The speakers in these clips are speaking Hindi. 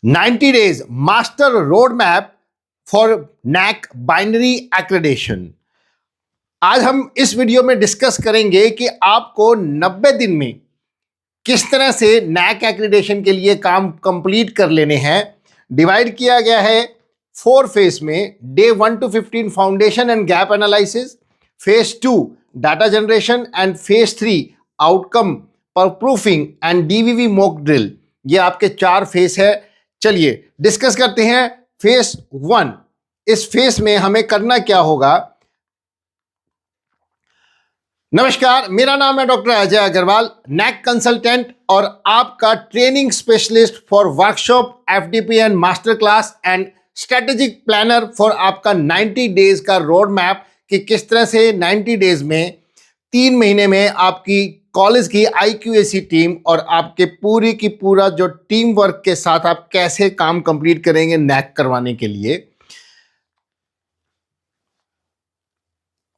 90 days master roadmap for NAC binary accreditation। आज हम इस वीडियो में डिस्कस करेंगे कि आपको 90 दिन में किस तरह से NAC एक्रीडेशन के लिए काम कंप्लीट कर लेने हैं। डिवाइड किया गया है 4 फेज में, day 1 to 15 foundation and gap analysis, phase 2 data generation and phase 3 outcome पर proofing and DVV mock drill. ये आपके 4 फेज है। चलिए डिस्कस करते हैं फेज 1। इस फेज में हमें करना क्या होगा। नमस्कार, मेरा नाम है डॉक्टर अजय अग्रवाल, नैक कंसल्टेंट और आपका training specialist for workshop, FDP and master class and strategic planner for आपका 90 डेज का रोड मैप कि किस तरह से 90 डेज में 3 महीने में आपकी कॉलेज की IQAC टीम और आपके पूरी की पूरा जो टीम वर्क के साथ आप कैसे काम कंप्लीट करेंगे नैक करवाने के लिए।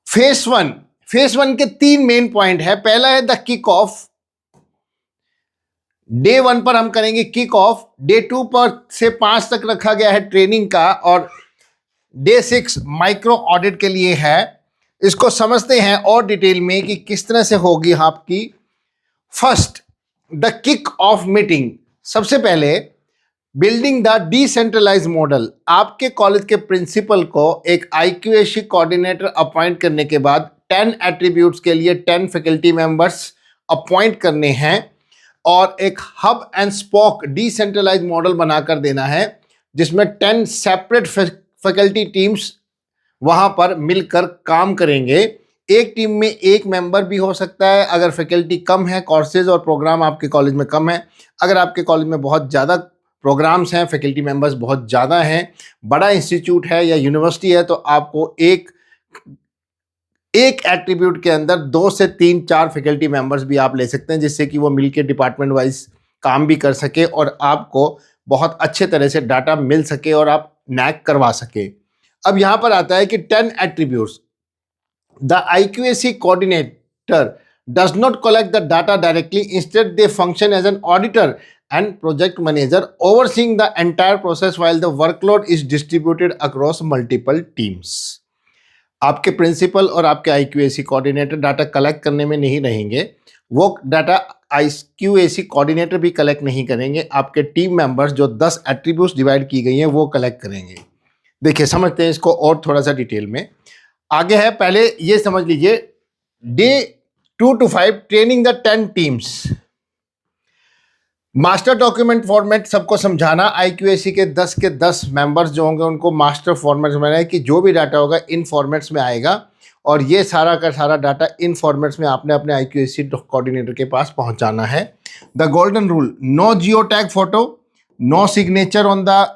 फेज 1 के 3 मेन पॉइंट है। पहला है द किक ऑफ। डे 1 पर हम करेंगे किक ऑफ, डे 2 पर से 5 तक रखा गया है ट्रेनिंग का और डे 6 माइक्रो ऑडिट के लिए है। इसको समझते हैं और डिटेल में कि किस तरह से होगी आपकी। First, the kick off meeting. सबसे पहले बिल्डिंग द डिसेंट्रलाइज मॉडल। आपके कॉलेज के प्रिंसिपल को एक IQAC कोऑर्डिनेटर अपॉइंट करने के बाद 10 एट्रीब्यूट्स के लिए 10 फैकल्टी मेंबर्स अपॉइंट करने हैं और एक hub and spoke decentralise model बनाकर देना है जिसमें 10 सेपरेट फैकल्टी टीम्स वहां पर मिलकर काम करेंगे। एक टीम में एक मेंबर भी हो सकता है अगर फैकल्टी कम है, कोर्सेज और प्रोग्राम आपके कॉलेज में कम है। अगर आपके कॉलेज में बहुत ज़्यादा प्रोग्राम्स हैं, फैकल्टी मेंबर्स बहुत ज़्यादा हैं, बड़ा इंस्टीट्यूट है या यूनिवर्सिटी है, तो आपको एक एट्रीब्यूट के अंदर 2 से 3-4 फैकल्टी मेंबर्स भी आप ले सकते हैं जिससे कि वो मिलके डिपार्टमेंट वाइज काम भी कर सके और आपको बहुत अच्छे तरह से डाटा मिल सके और आप नैक करवा सके। अब यहां पर आता है कि 10 attributes. The IQAC coordinator does not collect the data directly, instead they function as an auditor and project manager overseeing the entire process while the workload is distributed across multiple teams। आपके प्रिंसिपल और आपके IQAC कोऑर्डिनेटर डाटा कलेक्ट करने में नहीं रहेंगे। वो डाटा IQAC कोऑर्डिनेटर भी कलेक्ट नहीं करेंगे, आपके टीम मेंबर्स जो 10 एट्रीब्यूट्स डिवाइड की गई हैं वो कलेक्ट करेंगे। देखिए समझते हैं इसको और थोड़ा सा डिटेल में। आगे है, पहले ये समझ लीजिए day 2 to 5 training the 10 teams. Master document format सबको समझाना। IQAC के 10 मेंबर्स जो होंगे उनको मास्टर फॉर्मेट में है कि जो भी डाटा होगा इन फॉर्मेट्स में आएगा और ये सारा का सारा डाटा इन फॉर्मेट्स में आपने अपने IQAC कोऑर्डिनेटर के पास पहुंचाना है। The golden rule, no geo tag photo, no signature on the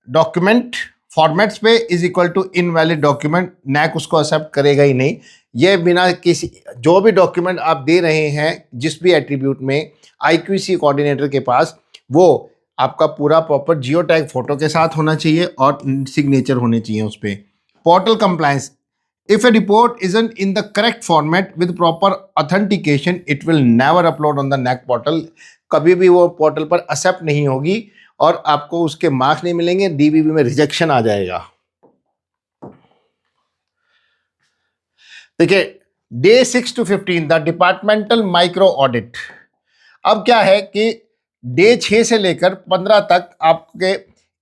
document formats पे is equal to invalid document. NAAC उसको एक्सेप्ट करेगा ही नहीं। ये बिना किसी जो भी डॉक्यूमेंट आप दे रहे हैं जिस भी एट्रीब्यूट में IQAC कोऑर्डिनेटर के पास, वो आपका पूरा प्रॉपर जियो टैग फोटो के साथ होना चाहिए और सिग्नेचर होने चाहिए उस पर। Portal compliance, if a report isn't in the correct format with proper authentication it will never upload on the NAAC portal. कभी भी वो पोर्टल पर एक्सेप्ट नहीं होगी और आपको उसके मार्क्स नहीं मिलेंगे, DVV में रिजेक्शन आ जाएगा। देखिए day 6 to 15 the departmental micro audit. अब क्या है कि डे 6 से लेकर 15 तक आपके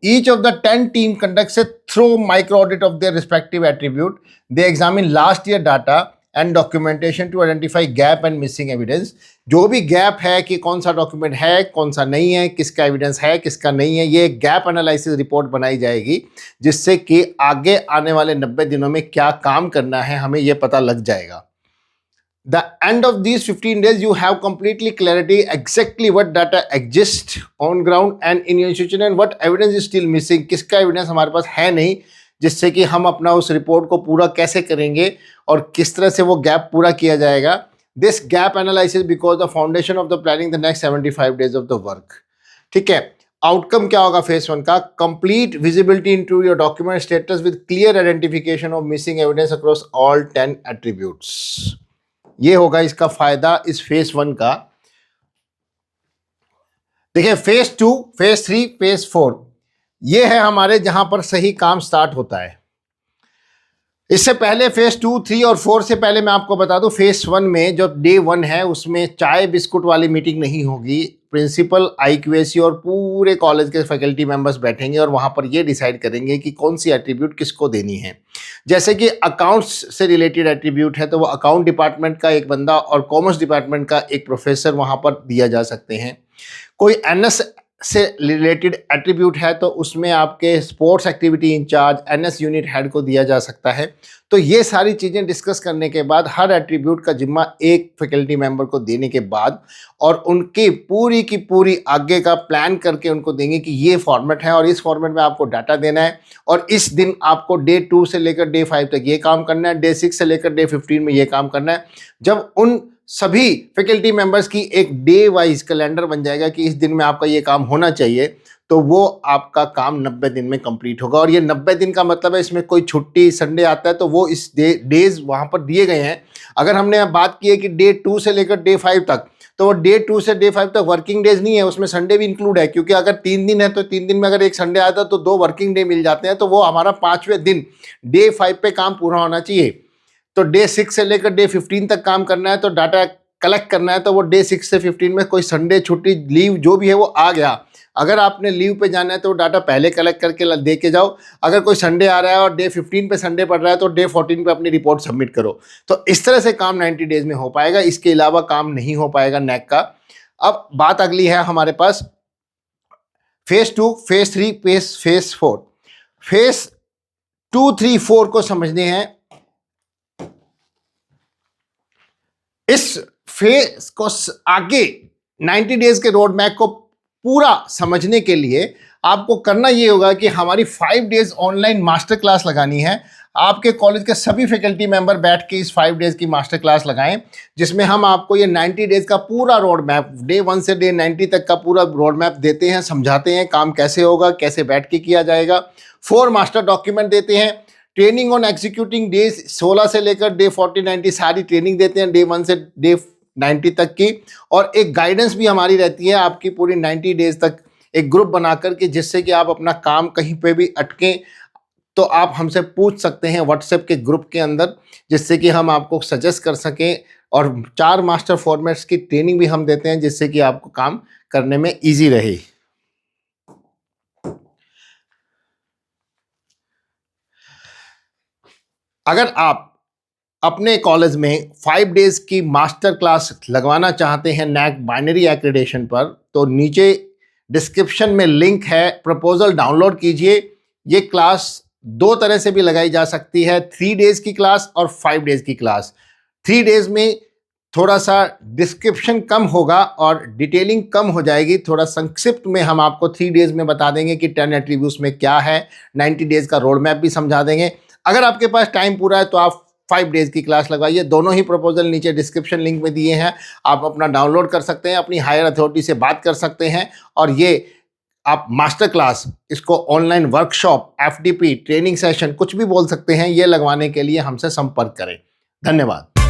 each of the 10 team conducts a thorough micro audit of their respective attribute. They examine last year data and documentation to identify gap and missing evidence. जो भी गैप है कि कौन सा डॉक्यूमेंट है, कौन सा नहीं है, किसका एविडेंस है, किसका नहीं है, ये गैप एनालिसिस रिपोर्ट बनाई जाएगी जिससे कि आगे आने वाले 90 दिनों में क्या काम करना है हमें ये पता लग जाएगा। The end of these 15 days you have completely clarity exactly what data exists on ground and in your institution and what evidence is still missing। किसका एविडेंस हमारे पास है नहीं जिससे कि हम अपना उस रिपोर्ट को पूरा कैसे करेंगे और किस तरह से वो गैप पूरा किया जाएगा। This gap analysis because the foundation of the planning the next 75 days of the work. ठीक है, आउटकम क्या होगा फेज 1 का? Complete visibility into your document status with clear identification of missing evidence across all 10 attributes. ये होगा इसका फायदा इस फेज 1 का। देखिए फेज 2, फेज 3, फेज 4 ये है हमारे जहां पर सही काम स्टार्ट होता है। इससे पहले फेज 2, 3 और 4 से पहले मैं आपको बता दूं, फेज 1 में जो डे 1 है उसमें चाय बिस्कुट वाली मीटिंग नहीं होगी। प्रिंसिपल, IQAC और पूरे कॉलेज के फैकल्टी मेंबर्स बैठेंगे और वहां पर ये डिसाइड करेंगे कि कौन सी एट्रीब्यूट किसको देनी है। जैसे कि अकाउंट्स से रिलेटेड एट्रीब्यूट है तो वो अकाउंट डिपार्टमेंट का एक बंदा और कॉमर्स डिपार्टमेंट का एक प्रोफेसर वहां पर दिया जा सकते हैं। कोई NS से रिलेटेड एट्रीब्यूट है तो उसमें आपके sports activity incharge, NS unit head को दिया जा सकता है। तो ये सारी चीज़ें डिस्कस करने के बाद हर एट्रीब्यूट का जिम्मा एक फैकल्टी मेंबर को देने के बाद और उनकी पूरी की पूरी आगे का प्लान करके उनको देंगे कि ये फॉर्मेट है और इस फॉर्मेट में आपको डाटा देना है और इस दिन आपको डे 2 से लेकर डे 5 तक ये काम करना है, डे 6 से लेकर डे 15 में ये काम करना है। जब उन सभी फैकल्टी मेंबर्स की एक डे वाइज कैलेंडर बन जाएगा कि इस दिन में आपका ये काम होना चाहिए, तो वो आपका काम 90 दिन में कंप्लीट होगा। और ये 90 दिन का मतलब है इसमें कोई छुट्टी, संडे आता है तो वो इस डेज वहां पर दिए गए हैं। अगर हमने बात की है कि डे 2 से लेकर डे 5 तक, तो वो डे 2 से डे 5 तक वर्किंग डेज नहीं है, उसमें संडे भी इंक्लूड है, क्योंकि अगर 3 दिन है तो 3 दिन में अगर एक संडे आता है तो 2 वर्किंग डे मिल जाते हैं, तो वो हमारा 5वें दिन डे 5 पे काम पूरा होना चाहिए। तो डे 6 से लेकर डे 15 तक काम करना है, तो डाटा कलेक्ट करना है, तो वो डे 6 से 15 में कोई संडे, छुट्टी, लीव जो भी है वो आ गया। अगर आपने लीव पे जाना है तो डाटा पहले कलेक्ट करके दे के जाओ। अगर कोई संडे आ रहा है और डे 15 पे संडे पड़ रहा है तो डे 14 पे अपनी रिपोर्ट सबमिट करो। तो इस तरह से काम 90 डेज में हो पाएगा, इसके अलावा काम नहीं हो पाएगा नैक का। अब बात अगली है हमारे पास फेज 2, फेज 3, फेज 4। फेज 2, 3, 4 को समझने हैं। इस फेज को आगे 90 डेज के रोड मैप को पूरा समझने के लिए आपको करना ये होगा कि हमारी 5 डेज ऑनलाइन मास्टर क्लास लगानी है। आपके कॉलेज के सभी फैकल्टी मेंबर बैठ के इस 5 डेज की मास्टर क्लास लगाएं, जिसमें हम आपको ये 90 डेज का पूरा रोड मैप, डे 1 से डे 90 तक का पूरा रोड मैप देते हैं, समझाते हैं काम कैसे होगा, कैसे बैठ के किया जाएगा। 4 मास्टर डॉक्यूमेंट देते हैं। ट्रेनिंग ऑन एग्जीक्यूटिंग डेज 16 से लेकर डे 40, 90 सारी ट्रेनिंग देते हैं, डे 1 से डे 90 तक की। और एक गाइडेंस भी हमारी रहती है आपकी पूरी 90 डेज तक, एक ग्रुप बनाकर के, जिससे कि आप अपना काम कहीं पे भी अटके तो आप हमसे पूछ सकते हैं व्हाट्सएप के ग्रुप के अंदर, जिससे कि हम आपको सजेस्ट कर सकें। और 4 मास्टर फॉर्मेट्स की ट्रेनिंग भी हम देते हैं, जिससे कि आपको काम करने में ईजी रहे। अगर आप अपने कॉलेज में 5 डेज की मास्टर क्लास लगवाना चाहते हैं नैक बाइनरी एक्रेडिटेशन पर, तो नीचे डिस्क्रिप्शन में लिंक है, प्रपोजल डाउनलोड कीजिए। ये क्लास 2 तरह से भी लगाई जा सकती है, 3 डेज की क्लास और 5 डेज की क्लास। 3 डेज में थोड़ा सा डिस्क्रिप्शन कम होगा और डिटेलिंग कम हो जाएगी। थोड़ा संक्षिप्त में हम आपको 3 डेज में बता देंगे कि 10 एट्रीब्यूट्स में क्या है, 90 डेज का रोड मैप भी समझा देंगे। अगर आपके पास टाइम पूरा है तो आप 5 डेज की क्लास लगवाइए। दोनों ही प्रपोजल नीचे डिस्क्रिप्शन लिंक में दिए हैं, आप अपना डाउनलोड कर सकते हैं, अपनी हायर अथॉरिटी से बात कर सकते हैं। और ये आप मास्टर क्लास, इसको online workshop, FDP, training session, कुछ भी बोल सकते हैं, ये लगवाने के लिए हमसे संपर्क करें। धन्यवाद।